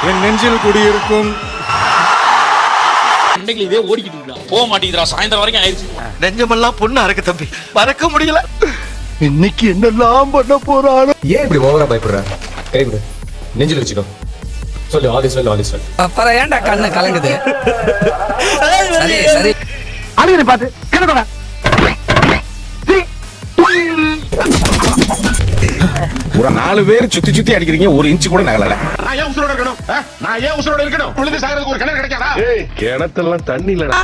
என் நெஞ்சில் குடியிருக்கும் இதே ஓடிக்கிட்டு இருக்கா போக மாட்டேங்கிறா. சாயந்தரம் வரைக்கும் ஆயிடுச்சு. நெஞ்சமெல்லாம் பொண்ணா இருக்கு தம்பி, மறக்க முடியல. இன்னைக்கு என்னெல்லாம் பண்ண போறானோ. ஏன் இப்படி ஓவரா பயப்படுற? கை விடு, நெஞ்சில் வச்சுக்கோ. சொல்லு ஆலிஸ் வெல், ஆலிஸ் வெல். அப்புறம் ஏன்டா கண்ணு கலங்குது? சரி சரி அழுகிறேன் பாத்து கிடக்குறேன். ஒரு 4 பேர் சுத்தி சுத்தி அடிக்கிறீங்க, ஒரு இன்ச்சு கூட நகலல. நான் ஏன் உசுரோட இருக்கணும்? நான் ஏன் உசுரோட இருக்கணும்? உழுது சாகிறதுக்கு ஒரு கிணறு கிடைக்காதா? கிணத்தெல்லாம் தண்ணி இல்லடா.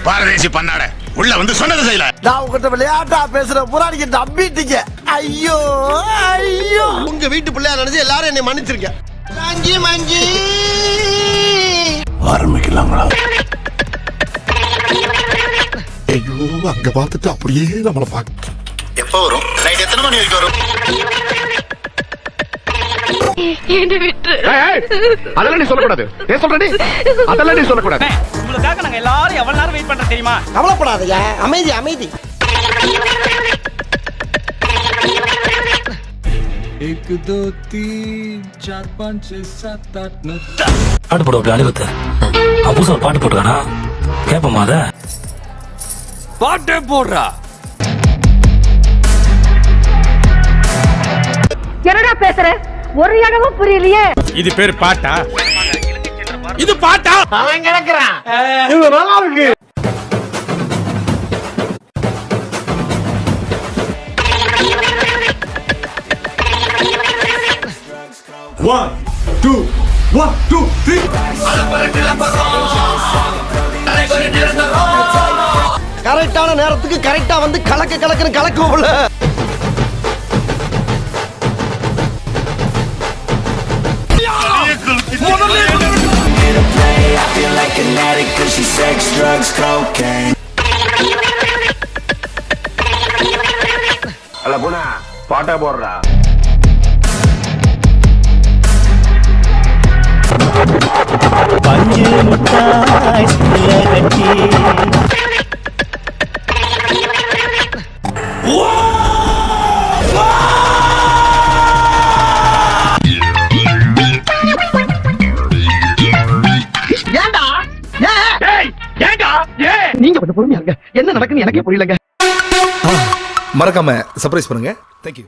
பாரதேசி பண்ணாட உள்ள வந்து சொன்னது செய்யல. நான் உங்ககிட்ட விளையாட்டா பேசுற புறாடிக்கு நம்பிட்டீங்க. ஐயோ ஐயோ, உங்க வீட்டு பிள்ளையா நினைச்சு எல்லாரும் என்னை மன்னிச்சிருக்க. மஞ்சி மஞ்சி ஆரம்பிக்கலாங்களா? ஐயோ, அங்க பார்த்துட்டு அப்படியே நம்மள பாக்க. எப்ப வரும்? நைட் எத்தனை மணி வரைக்கும் வரும்? அதெல்லாம் நீ சொல்லக்கூடாது. ஏன் சொல்ற நீ? அதெல்லாம் நீ சொல்லக்கூடாது. உங்களுக்காக நாங்க எல்லாரும் எவ்வளவு நேரம் வெயிட் பண்றோம் தெரியுமா? கவலைப்படாதயா, அமைதி அமைதி. பாட்டு போடுவோம் அனுபவத்தை. புதுசா ஒரு பாட்டு போட்டுக்கானா கேப்பமா? அத பாட்டே போடுறா. என்னடா பேசுற? ஒரு இடமும் புரியலையே. இது பேர் பாட்டா? இது பாட்டா? அவன் கிடக்குறான். இது நல்லா இருக்கு. One, two, 1, 2, 3. கரெக்டான நேரத்துக்கு கரெக்டா வந்து கலக்க கலக்குன்னு கலக்குவோம்ல. அல்ல போனா பாட்டா போடுறா. பஞ்சு முட்டாய் கட்டி நீங்க கொஞ்சம் பொறுமையா இருங்க. என்ன நடக்குன்னு எனக்கே புரியலங்க. மறக்காம சர்ப்ரைஸ் பண்ணுங்க. தேங்க்யூ.